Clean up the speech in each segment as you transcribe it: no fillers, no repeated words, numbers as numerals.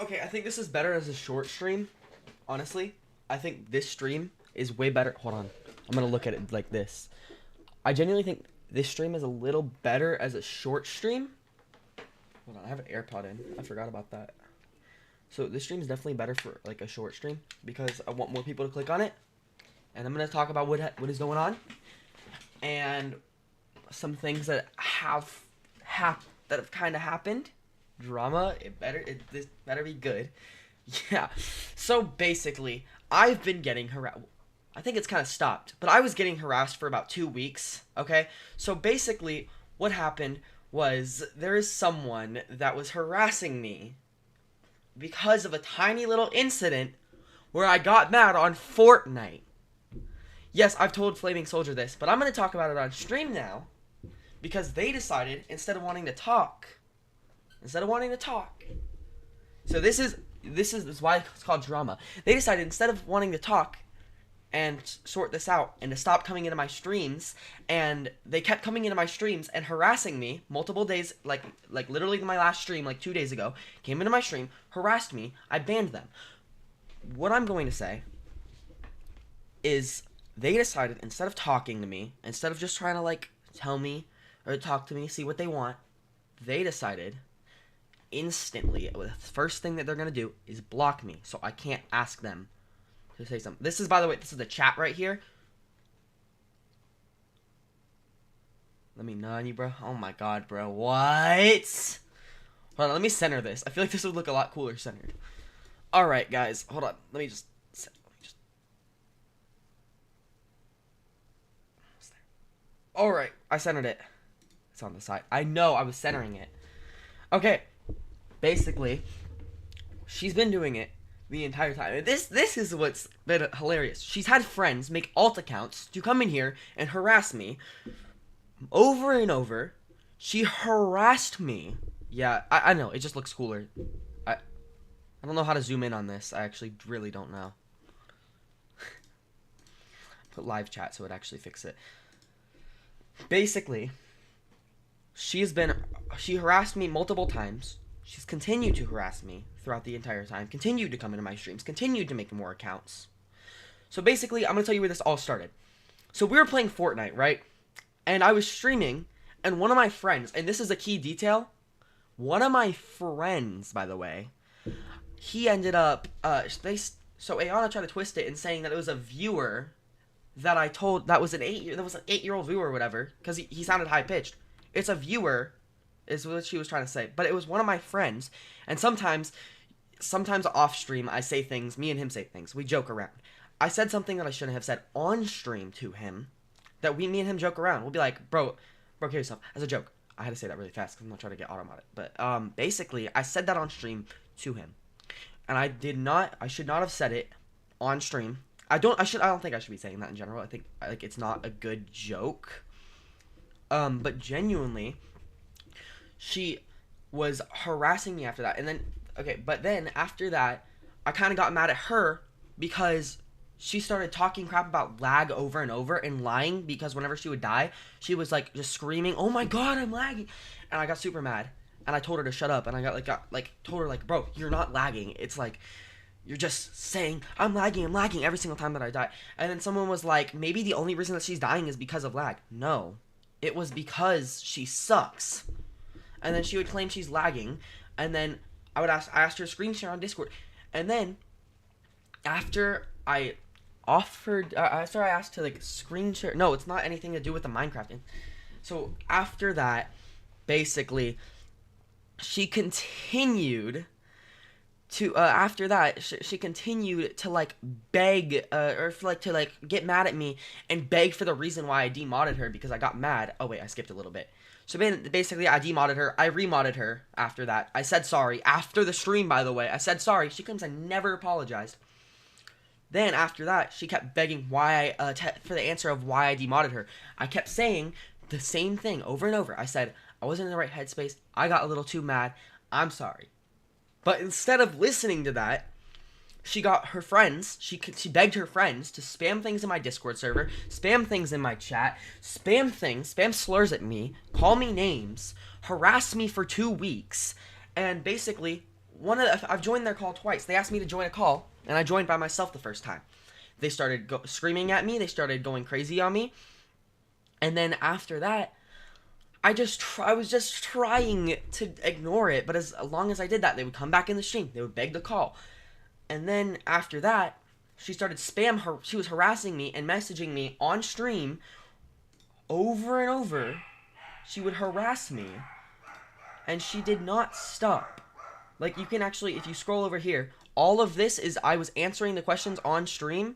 Okay, I think this is better as a short stream. Honestly, I think this stream is way better. Hold on. I'm going to look at it like this. I genuinely think this stream is a little better as a short stream. Hold on, I have an AirPod in. I forgot about that. So this stream is definitely better for like a short stream because I want more people to click on it. And I'm going to talk about what is going on and some things that have kind of happened. Drama, this better be good. Yeah. So basically, I've been getting harassed. I think it's kind of stopped, but I was getting harassed for about 2 weeks, okay? So basically, what happened was there is someone that was harassing me because of a tiny little incident where I got mad on Fortnite. Yes, I've told Flaming Soldier this, but I'm going to talk about it on stream now because they decided instead of wanting to talk. So this is why it's called drama. They decided instead of wanting to talk and sort this out and to stop coming into my streams, and they kept coming into my streams and harassing me multiple days, like literally my last stream like 2 days ago, came into my stream, harassed me, I banned them. What I'm going to say is they decided instead of talking to me, instead of just trying to like tell me or talk to me, see what they want, they decided instantly the first thing that they're going to do is block me so I can't ask them to say something. This is, by the way, this is the chat right here. Let me know on you, bro. Oh my god, bro. What? Hold on, let me center this. I feel like this would look a lot cooler centered. Alright, guys. Hold on. Let me just... Alright, I centered it. It's on the side. I know, I was centering it. Okay. Basically, she's been doing it the entire time. This is what's been hilarious. She's had friends make alt accounts to come in here and harass me over and over. She harassed me. Yeah, I know. It just looks cooler. I don't know how to zoom in on this. I actually really don't know. Put live chat so it actually fix it. Basically, she harassed me multiple times. She's continued to harass me throughout the entire time, continued to come into my streams, continued to make more accounts. So basically, I'm going to tell you where this all started. So we were playing Fortnite, right? And I was streaming, and one of my friends, and this is a key detail, one of my friends, by the way, he ended up, so Ayana tried to twist it in saying that it was a viewer that I told, that was an 8-year-old viewer or whatever, because he sounded high-pitched. It's a viewer, is what she was trying to say. But it was one of my friends. And sometimes off stream, I say things, me and him say things. We joke around. I said something that I shouldn't have said on stream to him, that me and him joke around. We'll be like, bro, kill yourself. As a joke. I had to say that really fast because I'm not trying to get automated. But basically, I said that on stream to him. And I should not have said it on stream. I don't think I should be saying that in general. I think it's not a good joke. But genuinely, she was harassing me after that. And then, but then after that, I kind of got mad at her because she started talking crap about lag over and over and lying because whenever she would die, she was like just screaming, "Oh my god, I'm lagging." And I got super mad. And I told her to shut up. And I told her like, "Bro, you're not lagging. It's like, you're just saying, I'm lagging every single time that I die." And then someone was like, maybe the only reason that she's dying is because of lag. No. It was because she sucks. And then she would claim she's lagging. And then I asked her to screen share on Discord. And then after I asked to like screen share. No, it's not anything to do with the Minecraft. So after that, basically, she continued to she continued to like beg or like to like get mad at me and beg for the reason why I demodded her because I got mad. Oh wait, I skipped a little bit. So basically I demodded her. I remodded her after that. I said sorry after the stream, by the way. I said sorry. She claims I never apologized. Then after that, she kept begging for the answer of why I demodded her. I kept saying the same thing over and over. I said I wasn't in the right headspace. I got a little too mad. I'm sorry. But instead of listening to that, she got her friends, she begged her friends to spam things in my Discord server, spam things in my chat, spam slurs at me, call me names, harass me for 2 weeks, and basically I've joined their call twice. They asked me to join a call, and I joined by myself the first time. They started screaming at me. They started going crazy on me. And then after that, I was just trying to ignore it. But as long as I did that, they would come back in the stream. They would beg to call. And then after that, she started she was harassing me and messaging me on stream over and over. She would harass me. And she did not stop. Like, you can actually, if you scroll over here, all of this is I was answering the questions on stream,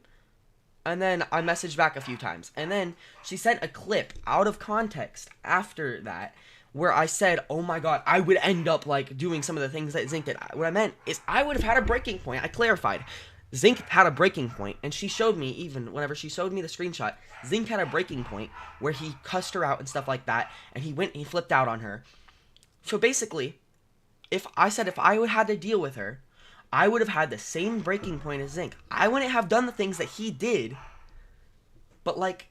and then I messaged back a few times. And then she sent a clip out of context after that, where I said, oh my god, I would end up, like, doing some of the things that Zinc did. What I meant is I would have had a breaking point. I clarified. Zinc had a breaking point, and she showed me, even whenever she showed me the screenshot, Zinc had a breaking point where he cussed her out and stuff like that, and he flipped out on her. So basically, if I would have had to deal with her, I would have had the same breaking point as Zinc. I wouldn't have done the things that he did. But, like,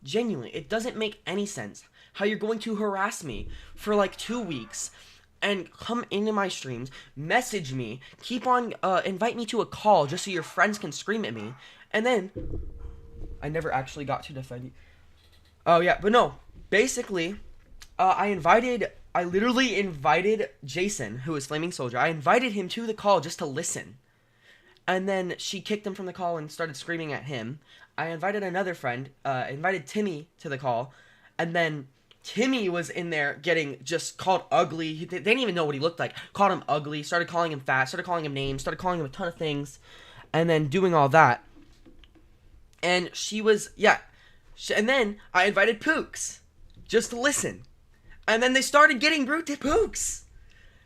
genuinely, it doesn't make any sense how you're going to harass me for, like, 2 weeks and come into my streams, message me, keep on, invite me to a call just so your friends can scream at me, and then I never actually got to defend you. Oh, yeah, but no, basically, I literally invited Jason, who is Flaming Soldier. I invited him to the call just to listen. And then she kicked him from the call and started screaming at him. I invited another friend, invited Timmy to the call. And then Timmy was in there getting just called ugly. They didn't even know what he looked like. Called him ugly, started calling him fat, started calling him names, started calling him a ton of things. And then doing all that. And she was, yeah. And then I invited Pooks just to listen. And then they started getting rude to Pooks.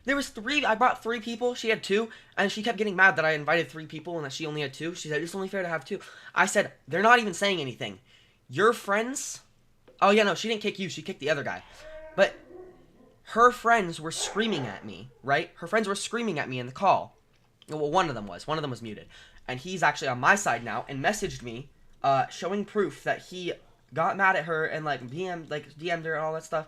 I brought 3 people, she had 2, and she kept getting mad that I invited 3 people and that she only had 2. She said, it's only fair to have 2. I said, they're not even saying anything. Your friends, oh yeah, no, she didn't kick you, she kicked the other guy. But her friends were screaming at me, right? Her friends were screaming at me in the call. Well, one of them was muted. And he's actually on my side now and messaged me, showing proof that he got mad at her and like DM'd her and all that stuff.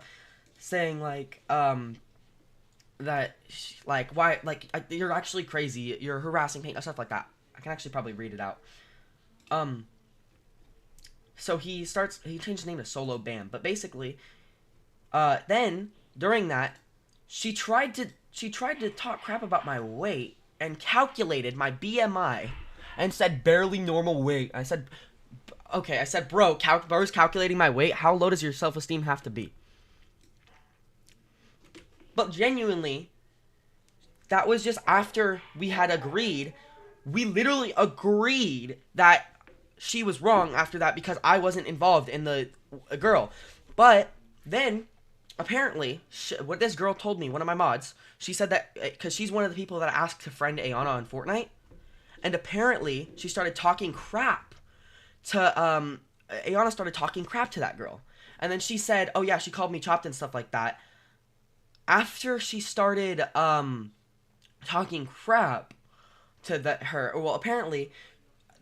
Saying, like, that, like, why, like, you're actually crazy, you're harassing Paint, stuff like that. I can actually probably read it out. So he changed his name to Solo Bam, but basically, then, during that, she tried to talk crap about my weight, and calculated my BMI, and said barely normal weight. I said, bro's calculating my weight, how low does your self-esteem have to be? But genuinely, that was just after we had agreed. We literally agreed that she was wrong after that because I wasn't involved in the girl. But then, apparently, what this girl told me, one of my mods, she said that, because she's one of the people that asked to friend Ayana on Fortnite. And apparently, she started talking crap to, Ayana started talking crap to that girl. And then she said, oh yeah, she called me chopped and stuff like that. After she started talking crap to her, well, apparently,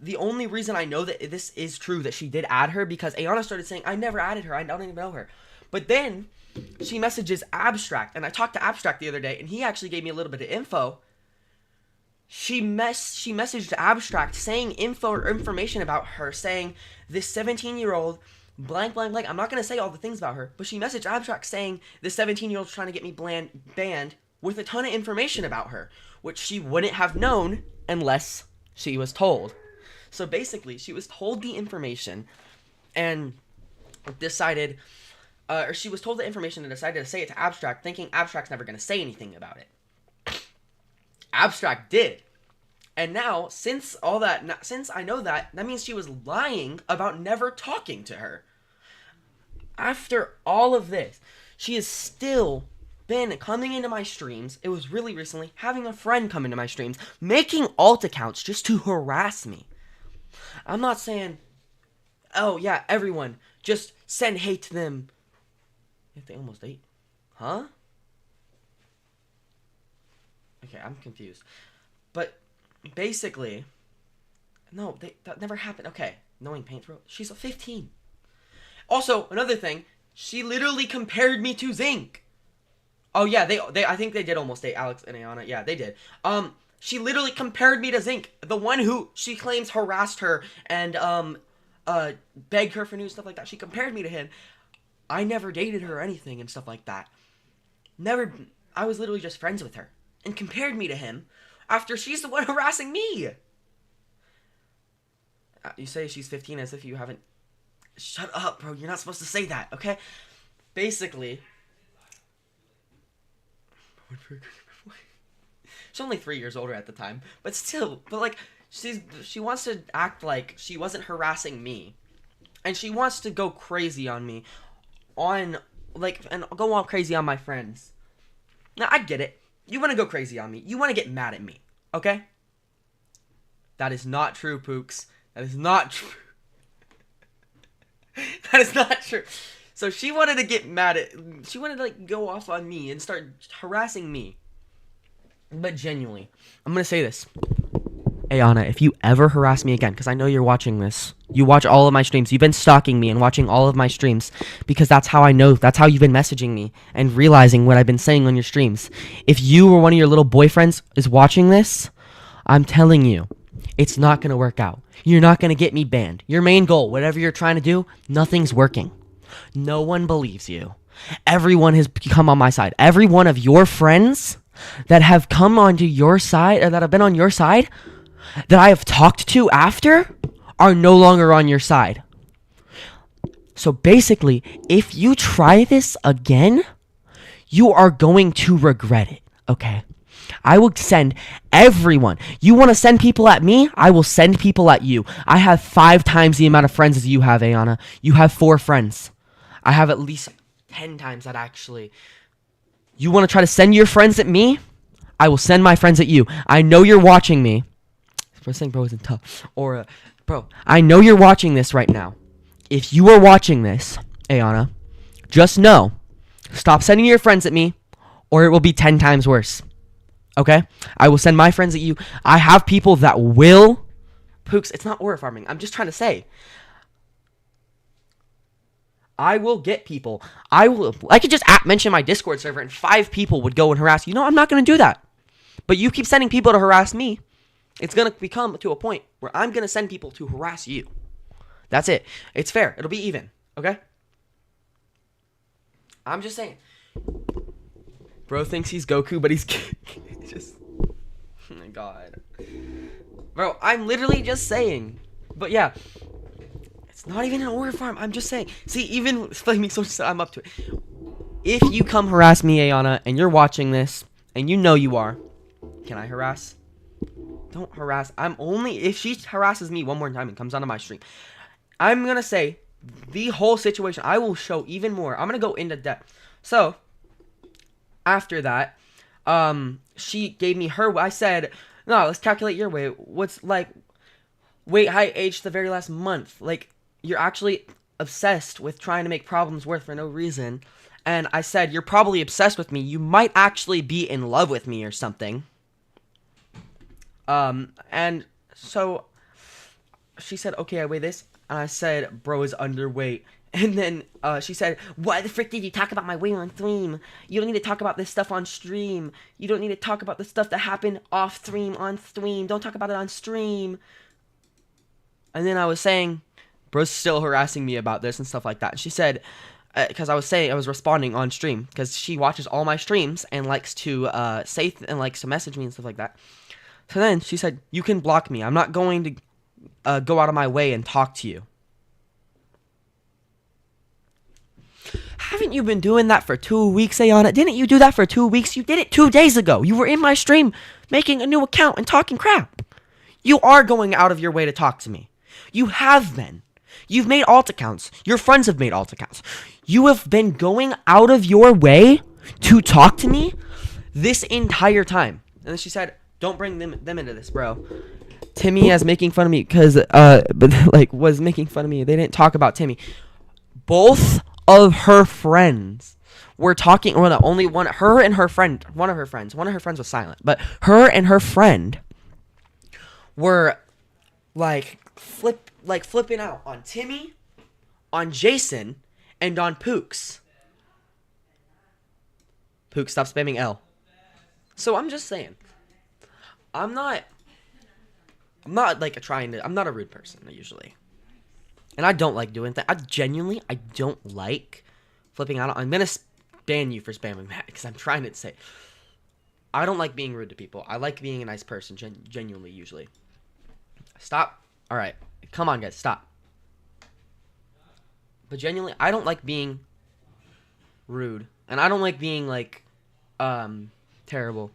the only reason I know that this is true, that she did add her, because Ayana started saying, I never added her, I don't even know her. But then, she messages Abstract, and I talked to Abstract the other day, and he actually gave me a little bit of info. She messaged Abstract saying information about her, saying, this 17-year-old... blank, blank, blank. I'm not going to say all the things about her, but she messaged Abstract saying this 17-year-old's trying to get me banned with a ton of information about her, which she wouldn't have known unless she was told. So basically, she was told the information and decided, or she was told the information and decided to say it to Abstract, thinking Abstract's never going to say anything about it. Abstract did. And now, since I know that means she was lying about never talking to her. After all of this, she has still been coming into my streams. It was really recently, having a friend come into my streams, making alt accounts just to harass me. I'm not saying, oh yeah, everyone, just send hate to them. If they almost ate. Huh? Okay, I'm confused. But basically, no, that never happened. Okay, knowing Paint Throw, she's a 15. Also, another thing, she literally compared me to Zinc. Oh yeah, they I think they did almost date Alex and Ayana. Yeah, they did. She literally compared me to Zinc, the one who she claims harassed her and begged her for news, stuff like that. She compared me to him. I never dated her or anything and stuff like that. Never. I was literally just friends with her and compared me to him after she's the one harassing me. You say she's 15 as if you haven't. Shut up, bro. You're not supposed to say that, okay? Basically. She's only 3 years older at the time, but still, like, she wants to act like she wasn't harassing me, and she wants to go crazy on me, and go all crazy on my friends. Now I get it. You want to go crazy on me. You want to get mad at me, okay? That is not true, Pooks. That is not true. That is not true. So she wanted to get mad at. She wanted to go off on me and start harassing me. But genuinely, I'm gonna say this. Ayana, if you ever harass me again, because I know you're watching this, you watch all of my streams, you've been stalking me and watching all of my streams, because that's how I know, that's how you've been messaging me and realizing what I've been saying on your streams. If you or one of your little boyfriends is watching this, I'm telling you, it's not gonna work out. You're not gonna get me banned. Your main goal, whatever you're trying to do, nothing's working. No one believes you. Everyone has come on my side. Every one of your friends that have come onto your side, or that have been on your side, that I have talked to after, are no longer on your side. So basically, if you try this again, you are going to regret it, okay? I will send everyone. You want to send people at me? I will send people at you. I have 5 times the amount of friends as you have, Ayana. You have 4 friends. I have at least 10 times that, actually. You want to try to send your friends at me? I will send my friends at you. I know you're watching me. For saying bro isn't tough. Or, bro, I know you're watching this right now. If you are watching this, Ayana, just know, stop sending your friends at me, or it will be 10 times worse. Okay? I will send my friends at you. I have people that will. Pooks, it's not aura farming. I'm just trying to say. I will get people. I could just mention my Discord server and 5 people would go and harass you. No, I'm not going to do that. But you keep sending people to harass me. It's going to become to a point where I'm going to send people to harass you. That's it. It's fair. It'll be even. Okay? I'm just saying. Bro thinks he's Goku, but he's just... Oh my god. Bro, I'm literally just saying. But yeah. It's not even an aura farm. I'm just saying. See, even Flaming Soldier, I'm up to it. If you come harass me, Ayana, and you're watching this, and you know you are, can I harass? Don't harass. I'm only... If she harasses me one more time and comes onto my stream, I'm going to say the whole situation. I will show even more. I'm going to go into depth. So, after that, she gave me her... I said, no, let's calculate your weight. What's, weight, height, age, the very last month. You're actually obsessed with trying to make problems worse for no reason. And I said, you're probably obsessed with me. You might actually be in love with me or something. And so she said, okay, I weigh this. And I said, bro is underweight. And then she said, why the frick did you talk about my weight on stream? You don't need to talk about this stuff on stream. You don't need to talk about the stuff that happened off stream, on stream. Don't talk about it on stream. And then I was saying, bro's still harassing me about this and stuff like that. And she said, because I was responding on stream, because she watches all my streams and likes to likes to message me and stuff like that. So then she said, you can block me. I'm not going to go out of my way and talk to you. Haven't you been doing that for 2 weeks, Ayana? Didn't you do that for 2 weeks? You did it 2 days ago. You were in my stream making a new account and talking crap. You are going out of your way to talk to me. You have been. You've made alt accounts. Your friends have made alt accounts. You have been going out of your way to talk to me this entire time. And then she said, don't bring them into this, bro. Timmy is making fun of me because, was making fun of me. They didn't talk about Timmy. Both of her friends were talking, or the only one, her and her friend, one of her friends was silent, but her and her friend were, flipping out on Timmy, on Jason, and on Pooks. Pook, stop spamming L. So I'm just saying. I'm not like I'm not a rude person usually. And I don't like doing that. I don't like flipping out. I'm going to ban you for spamming that because I'm trying to say. I don't like being rude to people. I like being a nice person, genuinely, usually. Stop. All right. Come on, guys. Stop. But genuinely, I don't like being rude. And I don't like being, like, terrible.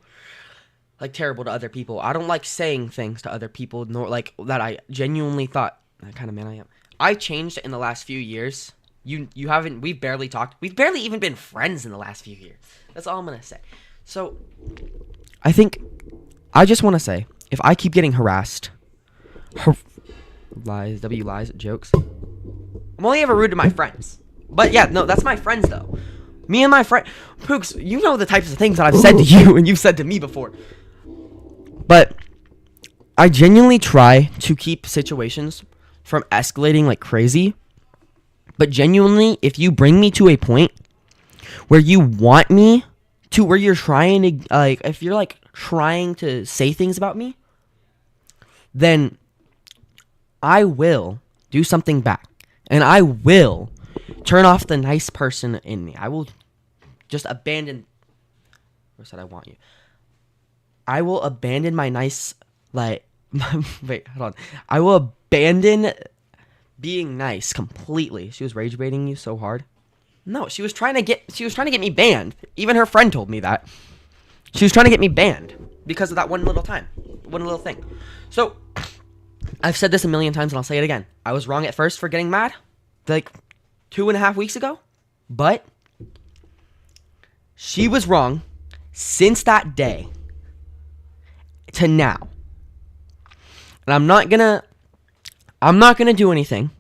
Like, terrible to other people. I don't like saying things to other people, nor, like, that I genuinely thought, that kind of man I am. I changed in the last few years. You haven't, we've barely talked. We've barely even been friends in the last few years. That's all I'm going to say. So, I just want to say, if I keep getting harassed, lies, jokes, I'm only ever rude to my friends. But yeah, no, that's my friends though. Me and my friend, Pooks, you know the types of things that I've said to you and you've said to me before. But I genuinely try to keep situations from escalating like crazy. But genuinely, if you bring me to a point where you want me to, where you're trying to, like, if you're, like, trying to say things about me, then I will do something back. And I will turn off the nice person in me. I will just abandon, where said I want you? I will abandon my nice, like, wait, hold on. I will abandon being nice completely. She was rage baiting you so hard. No, she was trying to get me banned. Even her friend told me that. She was trying to get me banned because of that one little thing. So, I've said this a million times and I'll say it again. I was wrong at first for getting mad, like 2.5 weeks ago, but she was wrong since that day to now. And I'm not gonna do anything,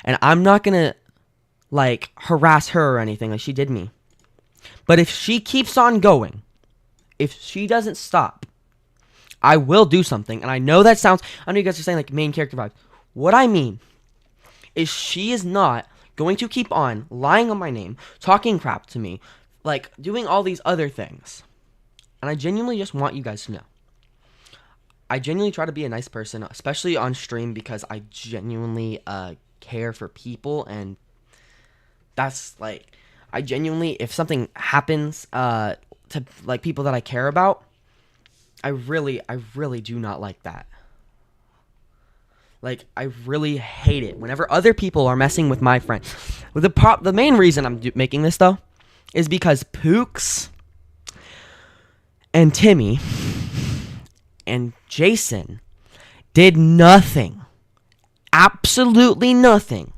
and I'm not gonna like harass her or anything like she did me. But if she keeps on going, if she doesn't stop, I will do something. And I know that sounds, I know you guys are saying like main character vibes. What I mean is she is not going to keep on lying on my name, talking crap to me, like doing all these other things. And I genuinely just want you guys to know. I genuinely try to be a nice person, especially on stream, because I genuinely care for people. And that's like, I genuinely, if something happens to like people that I care about, I really do not like that. Like, I really hate it whenever other people are messing with my friend. The main reason I'm making this though is because Pooks and Timmy and Jason did nothing, absolutely nothing.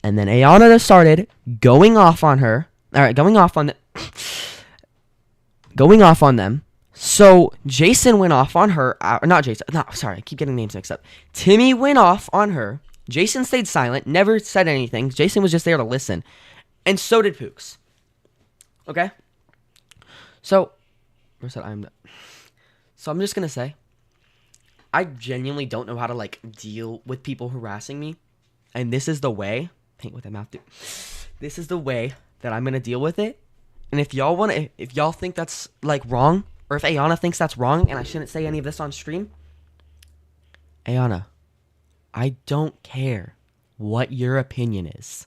And then Ayana started going off on her. All right, going off on them. So Jason went off on her. Not Jason. No, sorry, I keep getting names mixed up. Timmy went off on her. Jason stayed silent, never said anything. Jason was just there to listen, and so did Pooks. Okay. So, So I'm just gonna say, I genuinely don't know how to like deal with people harassing me, and this is the way. Paint with a mouth, dude. This is the way that I'm gonna deal with it. And if y'all think that's like wrong, or if Ayana thinks that's wrong, and I shouldn't say any of this on stream, Ayana, I don't care what your opinion is,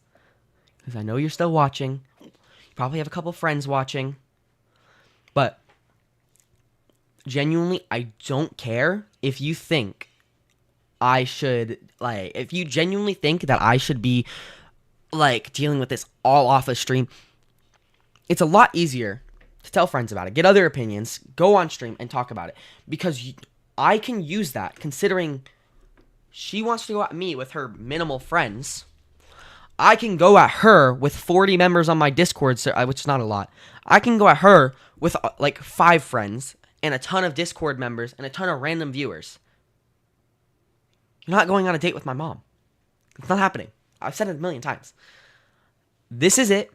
because I know you're still watching. You probably have a couple friends watching, but genuinely, I don't care if you think I should, like, if you genuinely think that I should be like dealing with this all off a stream. It's a lot easier to tell friends about it, get other opinions, go on stream and talk about it, because I can use that, considering she wants to go at me with her minimal friends. I can go at her with 40 members on my Discord, which is not a lot. I can go at her with like 5 friends and a ton of Discord members and a ton of random viewers. You're not going on a date with my mom. It's not happening. I've said it a million times. This is it.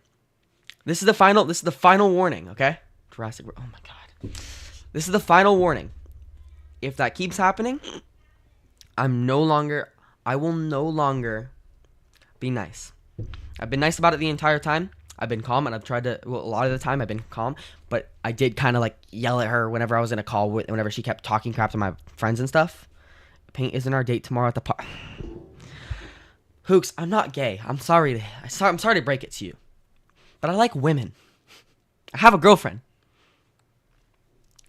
This is the final warning, okay? Jurassic World. Oh my god. This is the final warning. If that keeps happening, I will no longer be nice. I've been nice about it the entire time. I've been calm, and I've tried to. Well, a lot of the time I've been calm, but I did kind of like yell at her whenever I was in a call with, whenever she kept talking crap to my friends and stuff. Paint isn't our date tomorrow at the park. Hooks, I'm not gay. I'm sorry. I'm sorry to break it to you, but I like women. I have a girlfriend.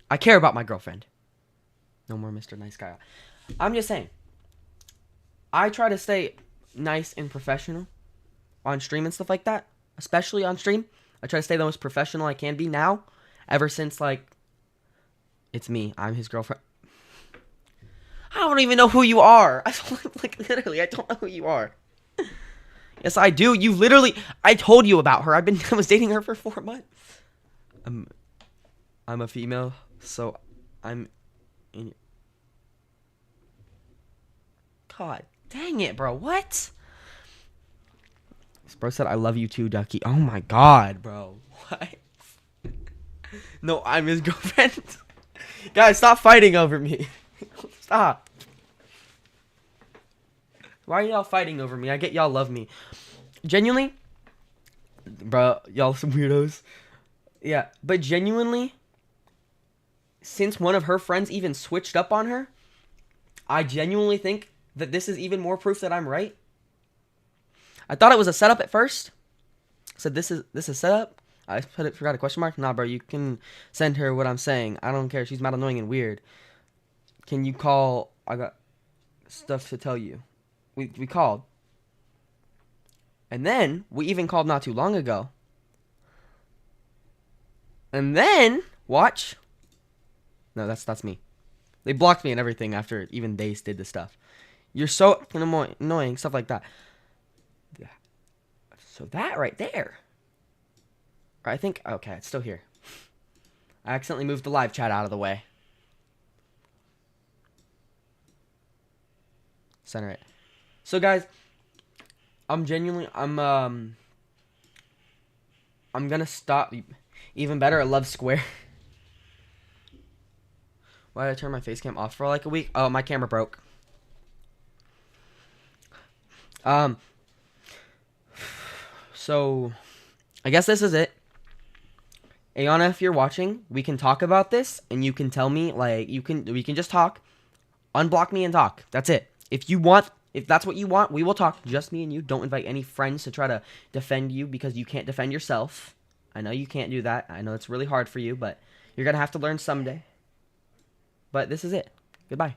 I care about my girlfriend. No more Mr. Nice Guy. I'm just saying. I try to stay nice and professional on stream and stuff like that. Especially on stream. I try to stay the most professional I can be now. Ever since, like, it's me. I'm his girlfriend. I don't even know who you are. Literally, I don't know who you are. Yes, I do. You literally, I told you about her. I was dating her for 4 months. I'm a female, so I'm in. God dang it, bro. What? This bro said, I love you too, Ducky. Oh my god, bro. What? No, I'm his girlfriend. Guys, stop fighting over me. Stop. Why are y'all fighting over me? I get y'all love me. Genuinely, bro, y'all some weirdos. Yeah, but genuinely, since one of her friends even switched up on her, I genuinely think that this is even more proof that I'm right. I thought it was a setup at first. I said this is setup. I forgot a question mark. Nah, bro, you can send her what I'm saying. I don't care. She's mad annoying and weird. Can you call? I got stuff to tell you. We called. And then we even called not too long ago. And then watch. No, that's me. They blocked me and everything after even they did the stuff. You're so annoying, stuff like that. Yeah. So that right there. I think, okay, it's still here. I accidentally moved the live chat out of the way. Center it. So guys, I'm gonna stop. Even better, I love Square. Why did I turn my face cam off for like a week? Oh, my camera broke. So I guess this is it. Ayana, if you're watching, we can talk about this, and you can tell me, like, we can just talk. Unblock me and talk. That's it. If that's what you want, we will talk. Just me and you. Don't invite any friends to try to defend you because you can't defend yourself. I know you can't do that. I know it's really hard for you, but you're going to have to learn someday. But this is it. Goodbye.